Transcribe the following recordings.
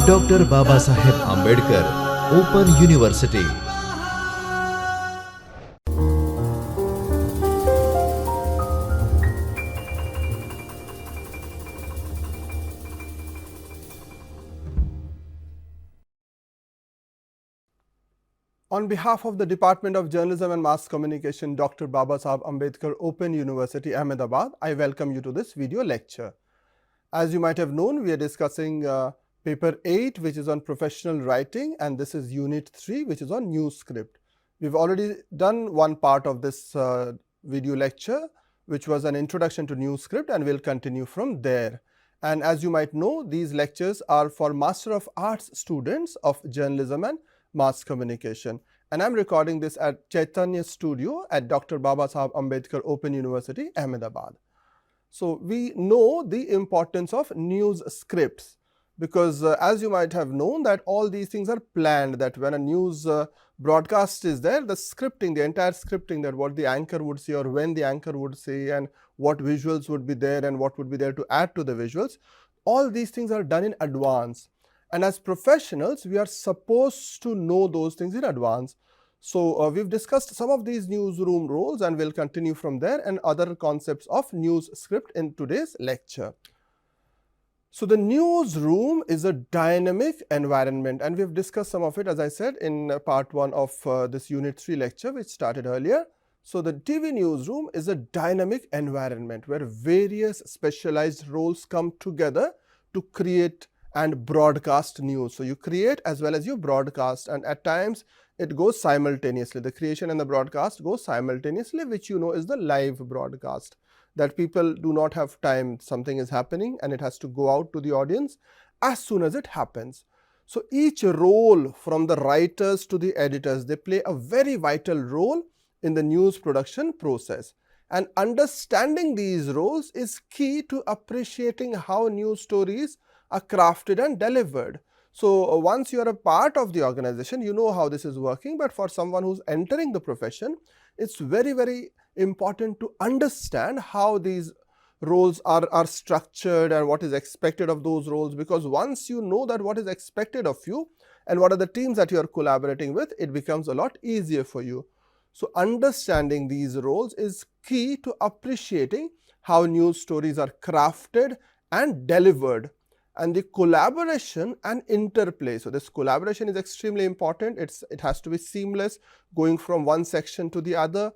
Dr. Babasaheb Ambedkar Open University. On behalf of the Department of Journalism and Mass Communication, Dr. Babasaheb Ambedkar Open University, Ahmedabad, I welcome you to this video lecture. As you might have known, we are discussing paper 8, which is on professional writing, and this is unit 3, which is on news script. We've already done one part of this video lecture, which was an introduction to news script, and we'll continue from there. And as you might know, these lectures are for Master of Arts students of Journalism and Mass Communication. And I'm recording this at Chaitanya Studio at Dr. Babasaheb Ambedkar Open University, Ahmedabad. So we know the importance of news scripts because as you might have known that all these things are planned, that when a news broadcast is there, the scripting, the entire scripting, that what the anchor would say or when the anchor would say and what visuals would be there and what would be there to add to the visuals, all these things are done in advance. And as professionals, we are supposed to know those things in advance. So we've discussed some of these newsroom roles and we'll continue from there and other concepts of news script in today's lecture. So the newsroom is a dynamic environment and we've discussed some of it, as I said, in part 1 of this unit 3 lecture which started earlier. So the TV newsroom is a dynamic environment where various specialized roles come together to create and broadcast news. So you create as well as you broadcast, and at times it goes simultaneously. The creation and the broadcast go simultaneously, which you know is the live broadcast, that people do not have time. Something is happening and it has to go out to the audience as soon as it happens. So each role, from the writers to the editors, they play a very vital role in the news production process. And understanding these roles is key to appreciating how news stories are crafted and delivered. So once you are a part of the organization, you know how this is working, but for someone who's entering the profession, it's very, very important to understand how these roles are structured and what is expected of those roles, because once you know that what is expected of you and what are the teams that you are collaborating with, it becomes a lot easier for you. So understanding these roles is key to appreciating how news stories are crafted and delivered. And the collaboration and interplay. So this collaboration is extremely important. It has to be seamless, going from one section to the other,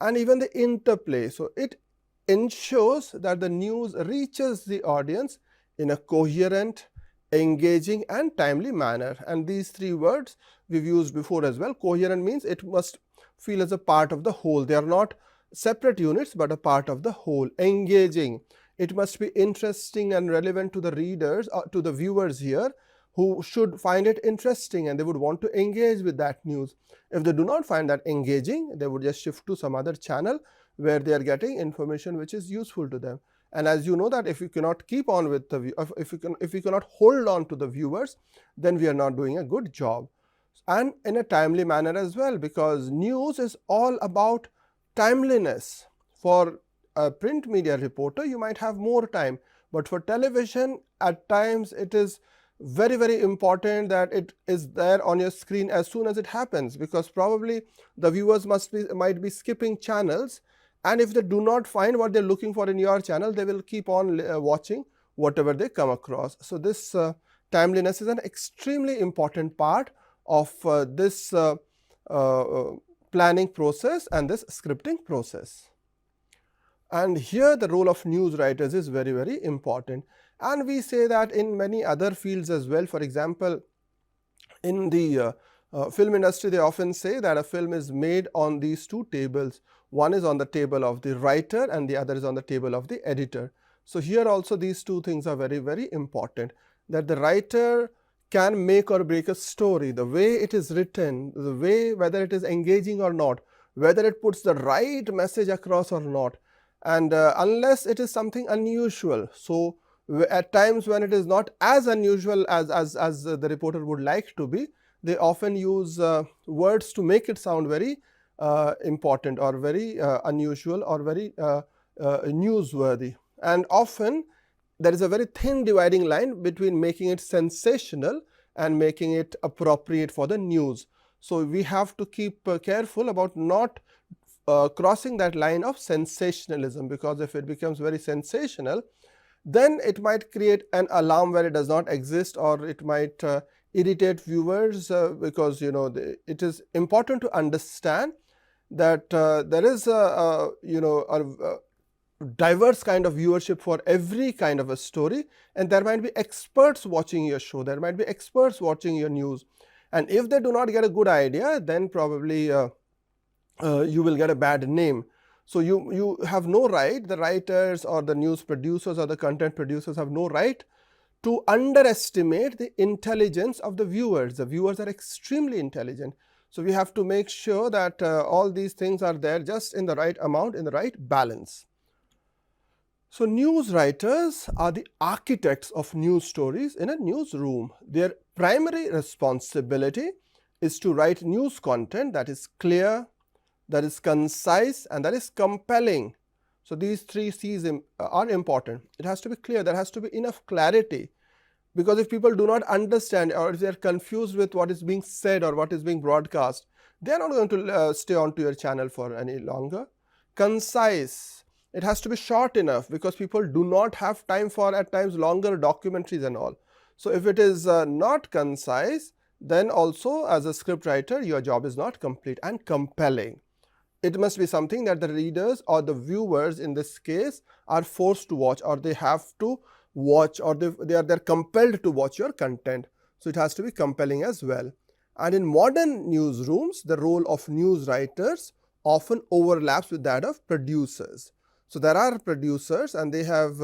and even the interplay. So it ensures that the news reaches the audience in a coherent, engaging, and timely manner. And these 3 words we've used before as well. Coherent means it must feel as a part of the whole. They are not separate units, but a part of the whole. Engaging. It must be interesting and relevant to the readers, to the viewers here, who should find it interesting and they would want to engage with that news. If they do not find that engaging, they would just shift to some other channel where they are getting information which is useful to them. And as you know that if you cannot keep on with the if you cannot hold on to the viewers, then we are not doing a good job. And in a timely manner as well, because news is all about timeliness. For a print media reporter, you might have more time, but for television, at times it is very, very important that it is there on your screen as soon as it happens, because probably the viewers might be skipping channels, and if they do not find what they're looking for in your channel, they will keep on watching whatever they come across. So this timeliness is an extremely important part of this planning process and this scripting process. And here the role of news writers is very, very important. And we say that in many other fields as well. For example, in the film industry, they often say that a film is made on these 2 tables. One is on the table of the writer and the other is on the table of the editor. So here also these 2 things are very, very important, that the writer can make or break a story, the way it is written, the way whether it is engaging or not, whether it puts the right message across or not. And unless it is something unusual, so at times when it is not as unusual as the reporter would like to be, they often use words to make it sound very important or very unusual or very newsworthy. And often there is a very thin dividing line between making it sensational and making it appropriate for the news. So we have to keep careful about not crossing that line of sensationalism, because if it becomes very sensational, then it might create an alarm where it does not exist, or it might irritate viewers, because it is important to understand that there is a diverse kind of viewership for every kind of a story, and there might be experts watching your show, there might be experts watching your news, and if they do not get a good idea, then probably you will get a bad name. So you have no right, the writers or the news producers or the content producers have no right to underestimate the intelligence of the viewers. The viewers are extremely intelligent. So we have to make sure that all these things are there just in the right amount, in the right balance. So news writers are the architects of news stories in a newsroom. Their primary responsibility is to write news content that is clear, that is concise, and that is compelling. So these three C's are important. It has to be clear, there has to be enough clarity, because if people do not understand, or if they are confused with what is being said or what is being broadcast, they are not going to stay on to your channel for any longer. Concise, it has to be short enough, because people do not have time for at times longer documentaries and all. So if it is not concise, then also as a script writer your job is not complete. And compelling, it must be something that the readers or the viewers in this case are forced to watch, or they have to watch, or they're compelled to watch your content. So it has to be compelling as well. And in modern newsrooms, the role of news writers often overlaps with that of producers. So there are producers, and they have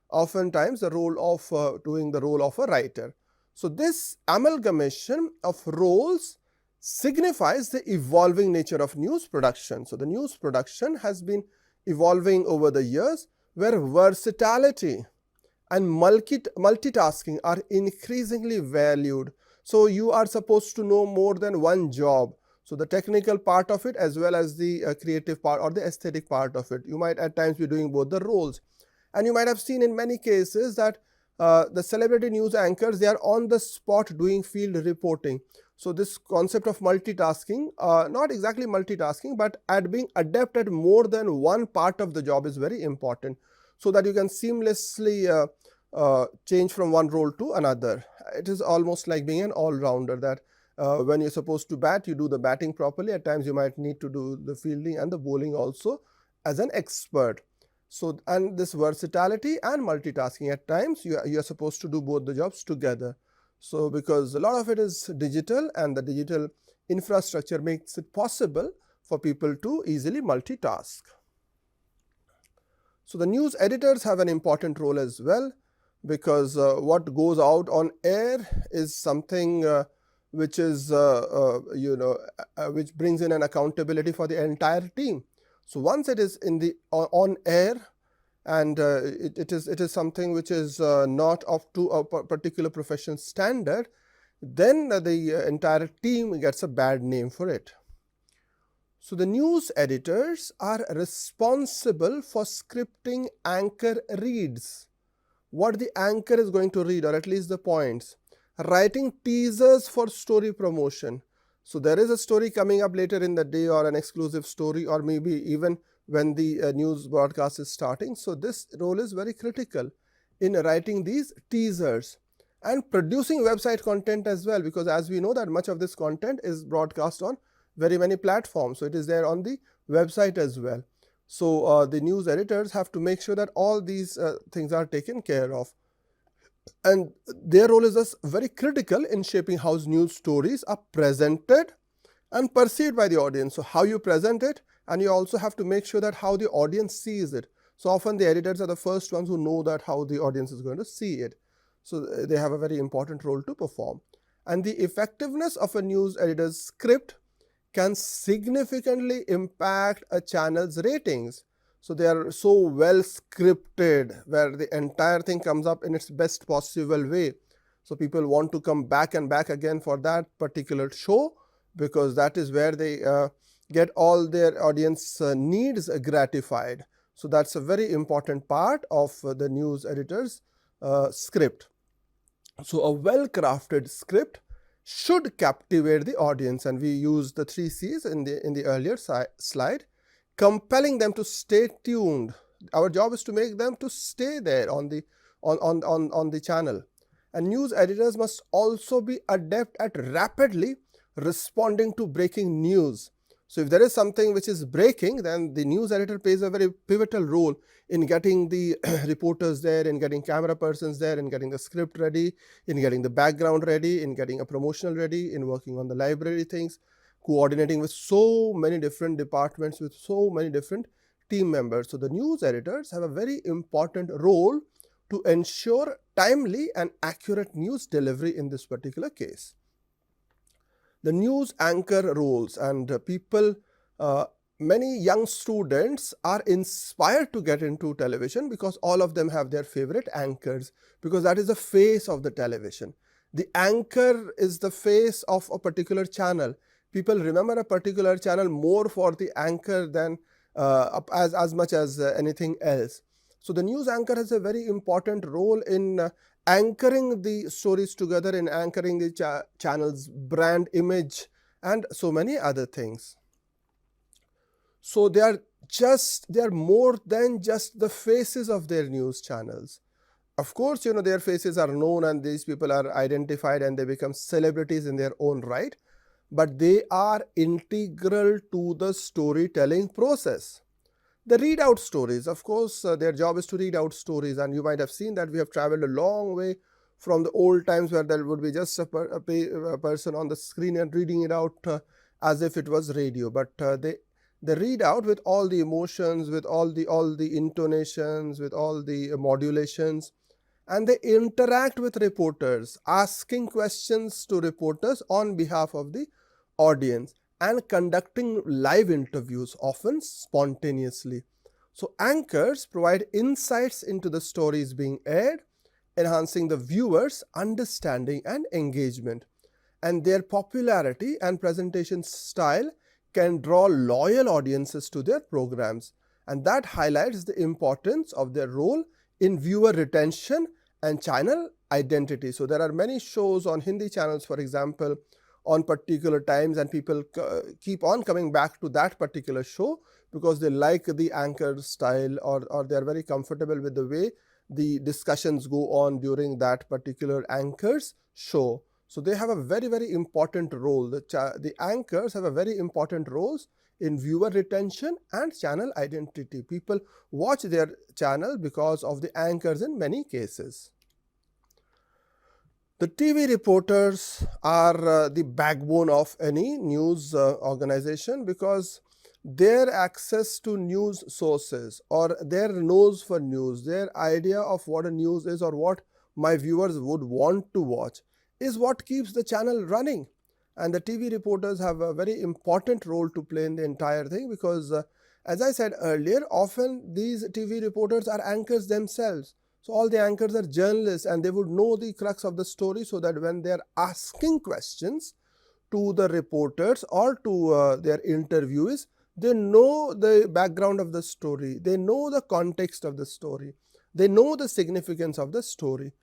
oftentimes the role of doing the role of a writer. So this amalgamation of roles signifies the evolving nature of news production. So the news production has been evolving over the years, where versatility and multitasking are increasingly valued. So you are supposed to know more than one job. So the technical part of it as well as the creative part or the aesthetic part of it. You might at times be doing both the roles. And you might have seen in many cases that the celebrity news anchors, they are on the spot doing field reporting. So this concept of multitasking, not exactly multitasking, but at being adept at more than one part of the job is very important, so that you can seamlessly change from one role to another. It is almost like being an all-rounder, that when you're supposed to bat, you do the batting properly. At times you might need to do the fielding and the bowling also as an expert. So, and this versatility and multitasking, at times you are supposed to do both the jobs together. So because a lot of it is digital, and the digital infrastructure makes it possible for people to easily multitask. So the news editors have an important role as well, because what goes out on air is something which is which brings in an accountability for the entire team. So once it is in the on air, and it is something which is not up to a particular profession standard, then the entire team gets a bad name for it. So the news editors are responsible for scripting anchor reads, what the anchor is going to read, or at least the points, writing teasers for story promotion. So there is a story coming up later in the day, or an exclusive story, or maybe even when the news broadcast is starting. So this role is very critical in writing these teasers, and producing website content as well, because as we know that much of this content is broadcast on very many platforms. So it is there on the website as well. So the news editors have to make sure that all these things are taken care of. And their role is thus very critical in shaping how news stories are presented and perceived by the audience. So how you present it, and you also have to make sure that how the audience sees it. So often the editors are the first ones who know that how the audience is going to see it. So they have a very important role to perform. And the effectiveness of a news editor's script can significantly impact a channel's ratings. So they are so well scripted, where the entire thing comes up in its best possible way. So people want to come back and back again for that particular show, because that is where they get all their audience needs gratified. So that's a very important part of the news editor's script. So a well-crafted script should captivate the audience, and we used the 3 C's in the earlier slide, compelling them to stay tuned. Our job is to make them to stay there on the channel. And news editors must also be adept at rapidly responding to breaking news. So if there is something which is breaking, then the news editor plays a very pivotal role in getting the reporters there, in getting camera persons there, in getting the script ready, in getting the background ready, in getting a promotional ready, in working on the library things, coordinating with so many different departments, with so many different team members. So the news editors have a very important role to ensure timely and accurate news delivery in this particular case. The news anchor roles, and many young students are inspired to get into television because all of them have their favorite anchors, because that is the face of the television. The anchor is the face of a particular channel. People remember a particular channel more for the anchor than as much as anything else. So the news anchor has a very important role in anchoring the stories together, in anchoring the channel's brand image, and so many other things. So they are more than just the faces of their news channels. Of course, their faces are known and these people are identified and they become celebrities in their own right, but they are integral to the storytelling process. The readout stories, of course, their job is to read out stories, and you might have seen that we have traveled a long way from the old times where there would be just a person on the screen and reading it out as if it was radio. But they read out with all the emotions, with all the intonations, with all the modulations, and they interact with reporters, asking questions to reporters on behalf of the audience, and conducting live interviews, often spontaneously. So anchors provide insights into the stories being aired, enhancing the viewer's understanding and engagement. And their popularity and presentation style can draw loyal audiences to their programs. And that highlights the importance of their role in viewer retention and channel identity. So there are many shows on Hindi channels, for example, on particular times, and people keep on coming back to that particular show because they like the anchor style, or they are very comfortable with the way the discussions go on during that particular anchor's show. So they have a very, very important role. The anchors have a very important roles in viewer retention and channel identity. People watch their channel because of the anchors in many cases. The TV reporters are the backbone of any news organization, because their access to news sources, or their nose for news, their idea of what a news is or what my viewers would want to watch, is what keeps the channel running. And the TV reporters have a very important role to play in the entire thing, because as I said earlier, often these TV reporters are anchors themselves. So all the anchors are journalists, and they would know the crux of the story, so that when they are asking questions to the reporters or to their interviewees, they know the background of the story, they know the context of the story, they know the significance of the story.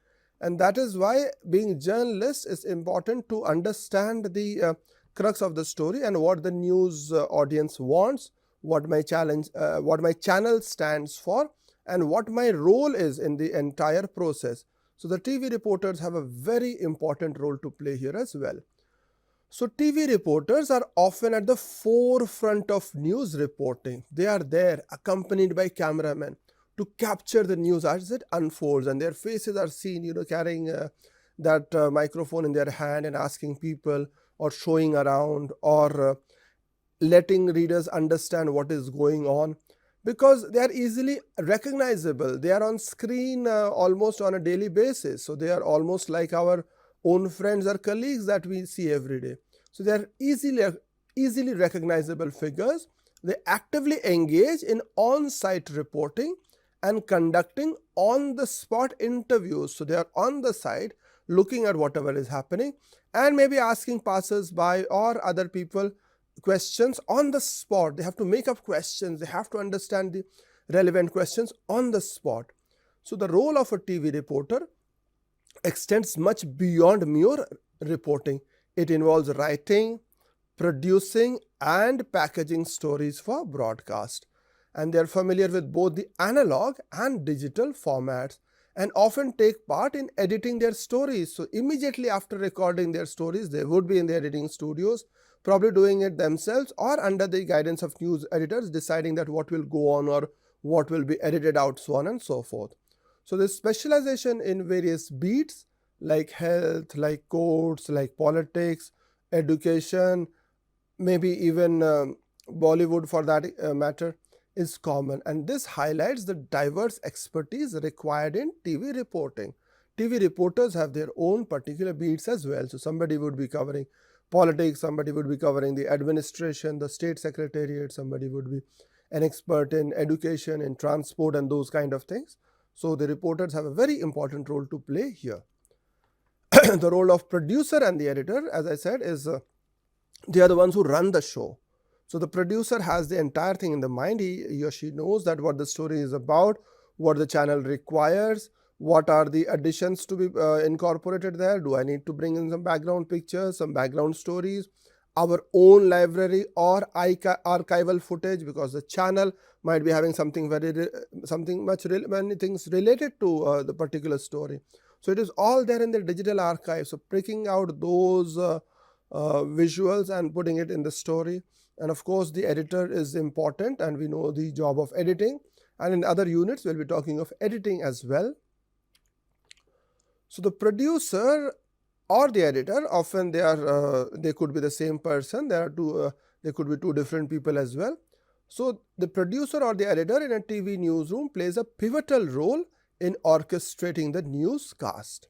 And that is why being journalists is important, to understand the crux of the story and what the news audience wants, what my channel stands for, and what my role is in the entire process. So the TV reporters have a very important role to play here as well. So TV reporters are often at the forefront of news reporting. They are there accompanied by cameramen to capture the news as it unfolds, and their faces are seen, carrying that microphone in their hand and asking people, or showing around, or letting readers understand what is going on, because they are easily recognizable. They are on screen almost on a daily basis. So they are almost like our own friends or colleagues that we see every day. So they are easily recognizable figures. They actively engage in on-site reporting and conducting on-the-spot interviews. So they are on the site looking at whatever is happening, and maybe asking passers-by or other people questions on the spot. They have to make up questions. They have to understand the relevant questions on the spot. So the role of a TV reporter extends much beyond mere reporting. It involves writing, producing and packaging stories for broadcast. And they are familiar with both the analog and digital formats and often take part in editing their stories. So immediately after recording their stories, they would be in the editing studios, probably doing it themselves or under the guidance of news editors, deciding that what will go on or what will be edited out, so on and so forth. So this specialization in various beats like health, like courts, like politics, education, maybe even Bollywood for that matter, is common, and this highlights the diverse expertise required in TV reporting. TV reporters have their own particular beats as well. So somebody would be covering politics, somebody would be covering the administration, the state secretariat, somebody would be an expert in education, in transport and those kind of things. So the reporters have a very important role to play here. The role of producer and the editor, as I said, is they are the ones who run the show. So the producer has the entire thing in the mind. He or she knows that what the story is about, what the channel requires, what are the additions to be incorporated there. Do I need to bring in some background pictures, some background stories, our own library or archival footage, because the channel might be having many things related to the particular story. So it is all there in the digital archive. So picking out those visuals and putting it in the story. And of course, the editor is important, and we know the job of editing. And in other units, we'll be talking of editing as well. So the producer or the editor, often they could be the same person. There could be two different people as well. So the producer or the editor in a TV newsroom plays a pivotal role in orchestrating the newscast.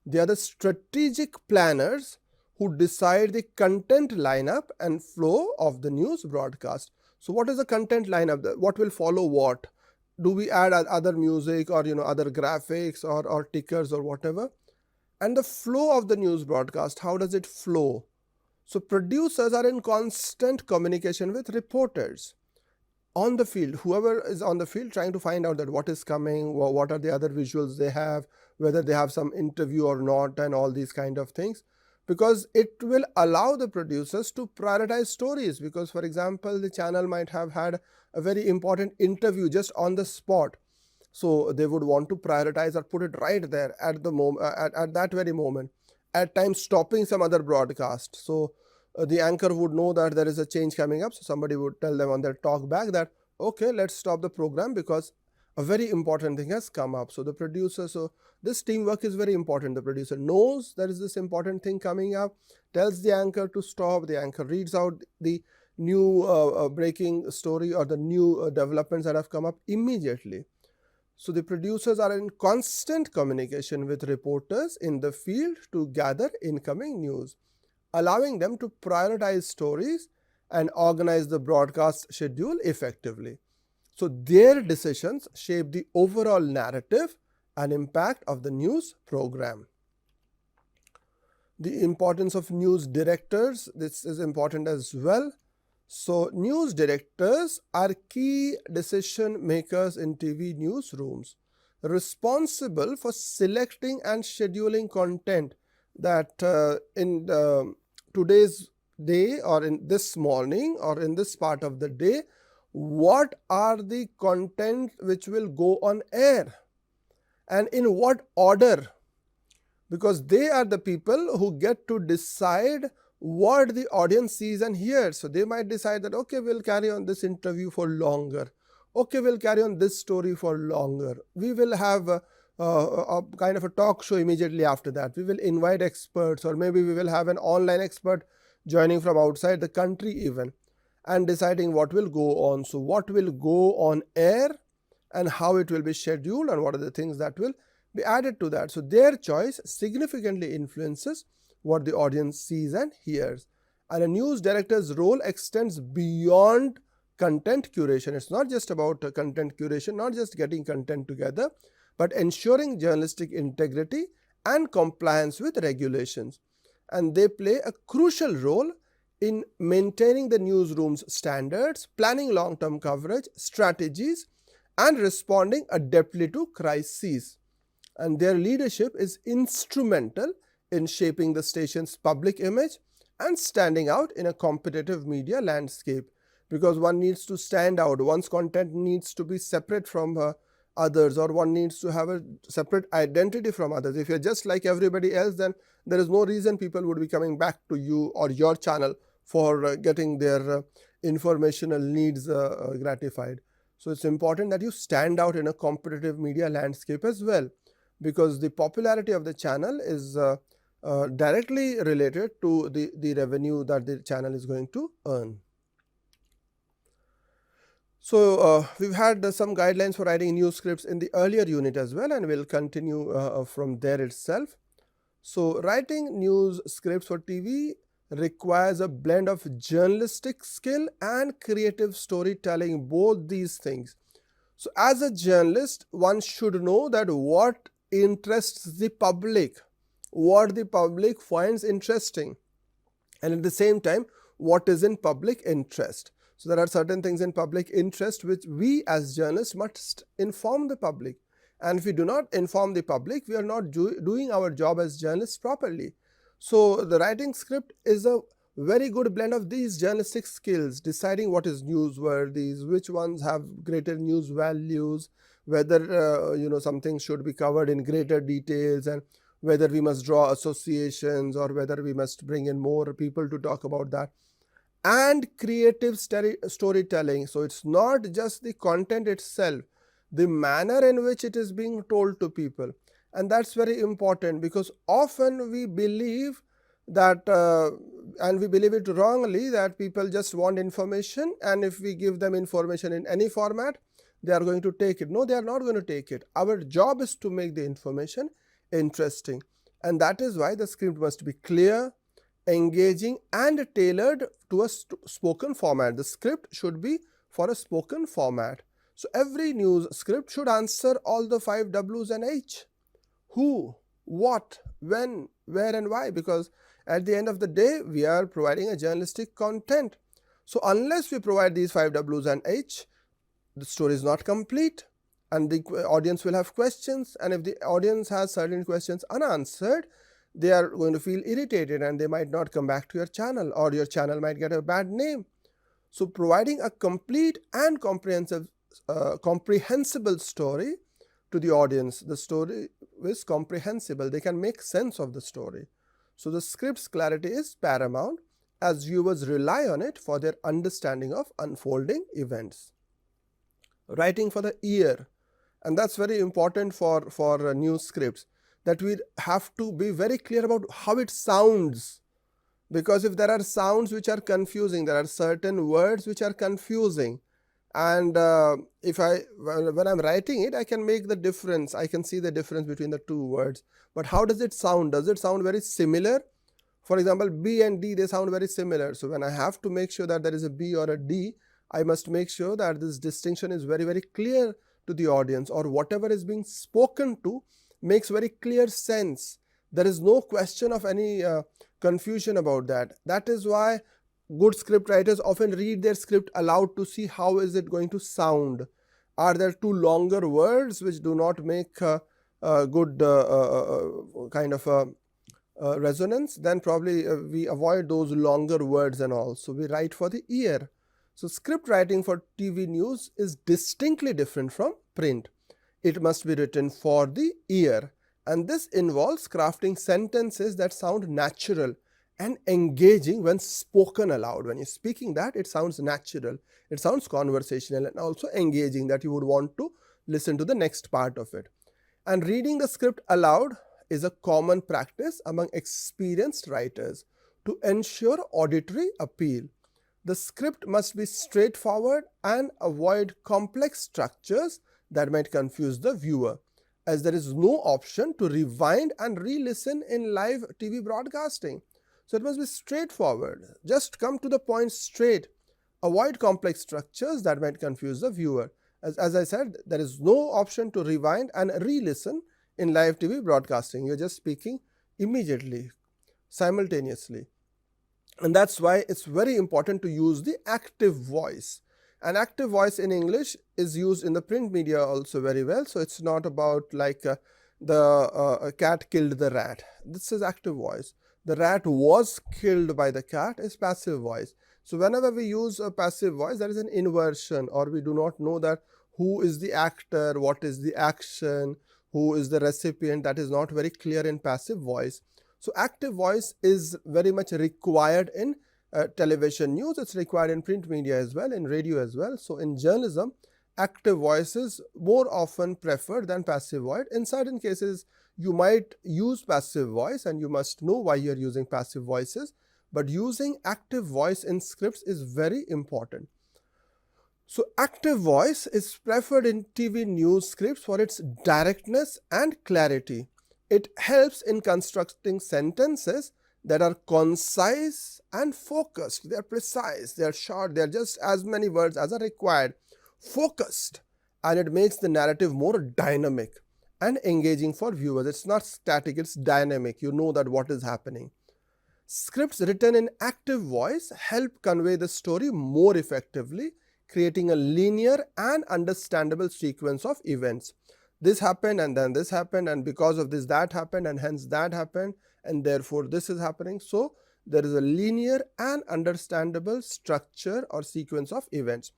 They are the strategic planners who decide the content lineup and flow of the news broadcast. So what is the content lineup? What will follow what? Do we add other music or other graphics or tickers or whatever? And the flow of the news broadcast, how does it flow? So producers are in constant communication with reporters on the field, whoever is on the field, trying to find out that what is coming, what are the other visuals they have, whether they have some interview or not, and all these kind of things. Because it will allow the producers to prioritize stories, because for example, the channel might have had a very important interview just on the spot. So they would want to prioritize or put it right there at the moment, at that very moment, at times stopping some other broadcast. So the anchor would know that there is a change coming up. So somebody would tell them on their talk back that, okay, let's stop the program because a very important thing has come up. So the producer, so this teamwork is very important. The producer knows there is this important thing coming up, tells the anchor to stop. The anchor reads out the new breaking story or the new developments that have come up immediately. So the producers are in constant communication with reporters in the field to gather incoming news, allowing them to prioritize stories and organize the broadcast schedule effectively. So their decisions shape the overall narrative and impact of the news program. The importance of news directors, this is important as well. So news directors are key decision makers in TV newsrooms, responsible for selecting and scheduling content that in today's day or in this morning or in this part of the day, what are the content which will go on air and in what order, because they are the people who get to decide what the audience sees and hears. So they might decide that, okay, we'll carry on this interview for longer. Okay, we'll carry on this story for longer. We will have a kind of a talk show immediately after that. We will invite experts, or maybe we will have an online expert joining from outside the country even, and deciding what will go on. So what will go on air and how it will be scheduled and what are the things that will be added to that. So their choice significantly influences what the audience sees and hears. And a news director's role extends beyond content curation. It's not just about content curation, not just getting content together, but ensuring journalistic integrity and compliance with regulations. And they play a crucial role in maintaining the newsroom's standards, planning long-term coverage, strategies, and responding adeptly to crises. And their leadership is instrumental in shaping the station's public image and standing out in a competitive media landscape, because one needs to stand out. One's content needs to be separate from others, or one needs to have a separate identity from others. If you're just like everybody else, then there is no reason people would be coming back to you or your channel for getting their informational needs gratified. So it's important that you stand out in a competitive media landscape as well, because the popularity of the channel is directly related to the revenue that the channel is going to earn. So we've had some guidelines for writing news scripts in the earlier unit as well, and we'll continue from there itself. So writing news scripts for TV requires a blend of journalistic skill and creative storytelling, both these things. So as a journalist, one should know that what interests the public, what the public finds interesting, and at the same time what is in public interest. So there are certain things in public interest which we as journalists must inform the public, and if we do not inform the public, we are not doing our job as journalists properly. So the writing script is a very good blend of these journalistic skills, deciding what is newsworthy, which ones have greater news values, whether something should be covered in greater details, and whether we must draw associations or whether we must bring in more people to talk about that. And creative storytelling. So it's not just the content itself, the manner in which it is being told to people. And that's very important, because often we believe that, and we believe it wrongly, that people just want information, and if we give them information in any format, they are going to take it. No, they are not going to take it. Our job is to make the information interesting, and that is why the script must be clear, engaging, and tailored to a spoken format. The script should be for a spoken format. So every news script should answer all the 5 W's and H: who, what, when, where, and why, because at the end of the day, we are providing a journalistic content. So unless we provide these 5 W's and H, the story is not complete, and the audience will have questions, and if the audience has certain questions unanswered, they are going to feel irritated and they might not come back to your channel, or your channel might get a bad name. So providing a complete and comprehensible story to the audience. The story is comprehensible. They can make sense of the story. So the script's clarity is paramount, as viewers rely on it for their understanding of unfolding events. Writing for the ear, and that's very important for news scripts, that we have to be very clear about how it sounds, because if there are sounds which are confusing, there are certain words which are confusing, and when I'm writing it, I can make the difference, I can see the difference between the two words. But how does it sound? Does it sound very similar? For example, B and D, they sound very similar. So when I have to make sure that there is a B or a D, I must make sure that this distinction is very, very clear to the audience, or whatever is being spoken to makes very clear sense. There is no question of any confusion about that. That is why good script writers often read their script aloud to see how is it going to sound. Are there two longer words which do not make a good kind of resonance? Then probably we avoid those longer words and all. So we write for the ear. So script writing for TV news is distinctly different from print. It must be written for the ear, and this involves crafting sentences that sound natural and engaging when spoken aloud. When you're speaking that, it sounds natural, it sounds conversational, and also engaging, that you would want to listen to the next part of it. And reading the script aloud is a common practice among experienced writers to ensure auditory appeal. The script must be straightforward and avoid complex structures that might confuse the viewer, as there is no option to rewind and re-listen in live TV broadcasting. So it must be straightforward. Just come to the point straight. Avoid complex structures that might confuse the viewer. As I said, there is no option to rewind and re-listen in live TV broadcasting. You're just speaking immediately, simultaneously. And that's why it's very important to use the active voice. And active voice in English is used in the print media also very well. So it's not about like the cat killed the rat. This is active voice. The rat was killed by the cat is passive voice. So whenever we use a passive voice, there is an inversion, or we do not know that who is the actor, what is the action, who is the recipient. That is not very clear in passive voice. So active voice is very much required in television news. It's required in print media as well, in radio as well. So in journalism, active voice is more often preferred than passive voice. In certain cases, you might use passive voice, and you must know why you're using passive voices. But using active voice in scripts is very important. So active voice is preferred in TV news scripts for its directness and clarity. It helps in constructing sentences that are concise and focused. They are precise, they are short, they are just as many words as are required, focused, and it makes the narrative more dynamic and engaging for viewers. It's not static, it's dynamic. You know that what is happening. Scripts written in active voice help convey the story more effectively, creating a linear and understandable sequence of events. This happened, and then this happened, and because of this that happened, and hence that happened, and therefore this is happening. So there is a linear and understandable structure or sequence of events.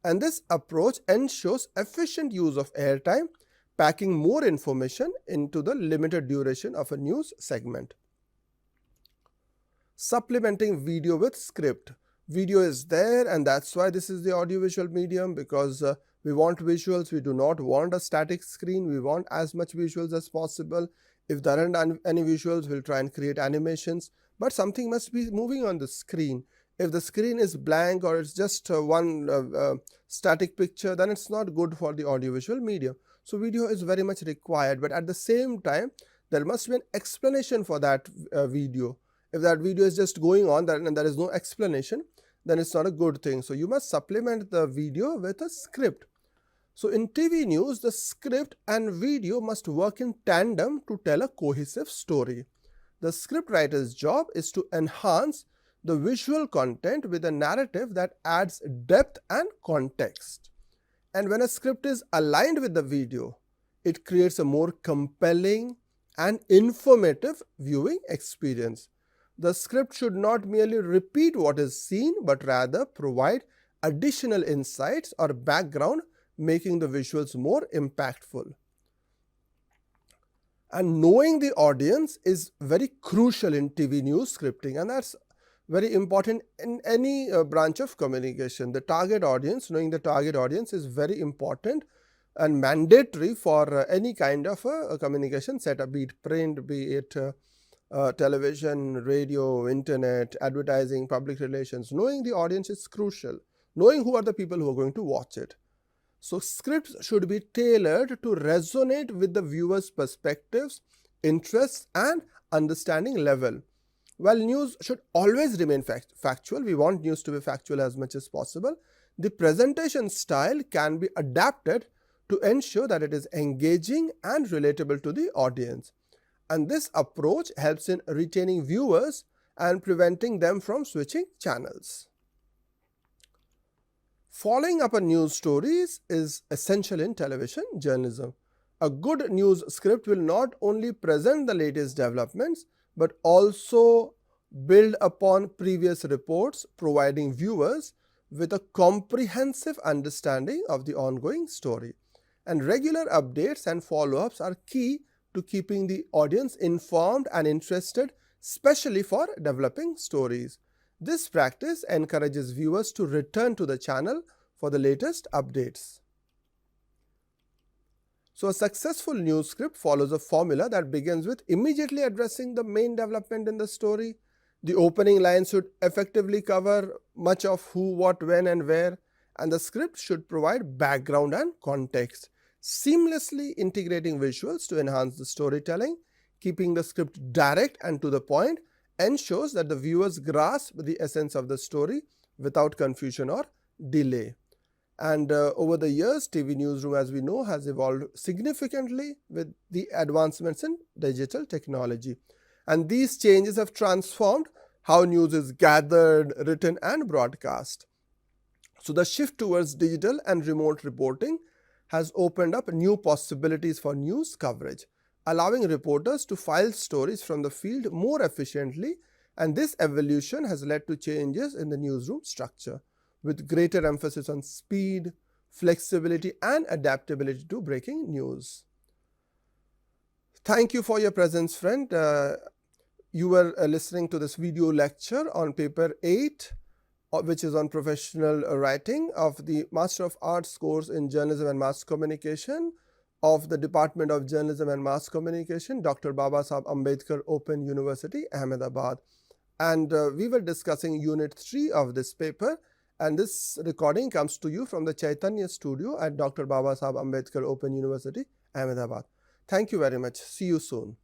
And this approach ensures efficient use of airtime, packing more information into the limited duration of a news segment. Supplementing video with script. Video is there, and that's why this is the audiovisual medium, because we want visuals. We do not want a static screen. We want as much visuals as possible. If there aren't any visuals, we'll try and create animations, but something must be moving on the screen. If the screen is blank or it's just one static picture, then it's not good for the audiovisual medium. So video is very much required, but at the same time, there must be an explanation for that video. If that video is just going on and there is no explanation, then it's not a good thing. So you must supplement the video with a script. So in TV news, the script and video must work in tandem to tell a cohesive story. The script writer's job is to enhance the visual content with a narrative that adds depth and context. And when a script is aligned with the video, it creates a more compelling and informative viewing experience. The script should not merely repeat what is seen, but rather provide additional insights or background, making the visuals more impactful. And knowing the audience is very crucial in TV news scripting, and that's very important in any branch of communication. The target audience, knowing the target audience is very important and mandatory for any kind of a communication setup, be it print, be it television, radio, internet, advertising, public relations. Knowing the audience is crucial. Knowing who are the people who are going to watch it. So scripts should be tailored to resonate with the viewer's perspectives, interests, and understanding level. While news should always remain factual, we want news to be factual as much as possible, the presentation style can be adapted to ensure that it is engaging and relatable to the audience. And this approach helps in retaining viewers and preventing them from switching channels. Following up on news stories is essential in television journalism. A good news script will not only present the latest developments, but also build upon previous reports, providing viewers with a comprehensive understanding of the ongoing story. And regular updates and follow-ups are key to keeping the audience informed and interested, especially for developing stories. This practice encourages viewers to return to the channel for the latest updates. So a successful news script follows a formula that begins with immediately addressing the main development in the story. The opening line should effectively cover much of who, what, when, and where, and the script should provide background and context, seamlessly integrating visuals to enhance the storytelling. Keeping the script direct and to the point ensures that the viewers grasp the essence of the story without confusion or delay. And over the years, TV newsroom, as we know, has evolved significantly with the advancements in digital technology. And these changes have transformed how news is gathered, written, and broadcast. So the shift towards digital and remote reporting has opened up new possibilities for news coverage, allowing reporters to file stories from the field more efficiently, and this evolution has led to changes in the newsroom structure, with greater emphasis on speed, flexibility, and adaptability to breaking news. Thank you for your presence, friend. You were listening to this video lecture on paper 8, which is on professional writing of the Master of Arts course in Journalism and Mass Communication of the Department of Journalism and Mass Communication, Dr. Babasaheb Ambedkar Open University, Ahmedabad. And we were discussing Unit 3 of this paper, and this recording comes to you from the Chaitanya studio at Dr. Babasaheb Ambedkar Open University, Ahmedabad. Thank you very much. See you soon.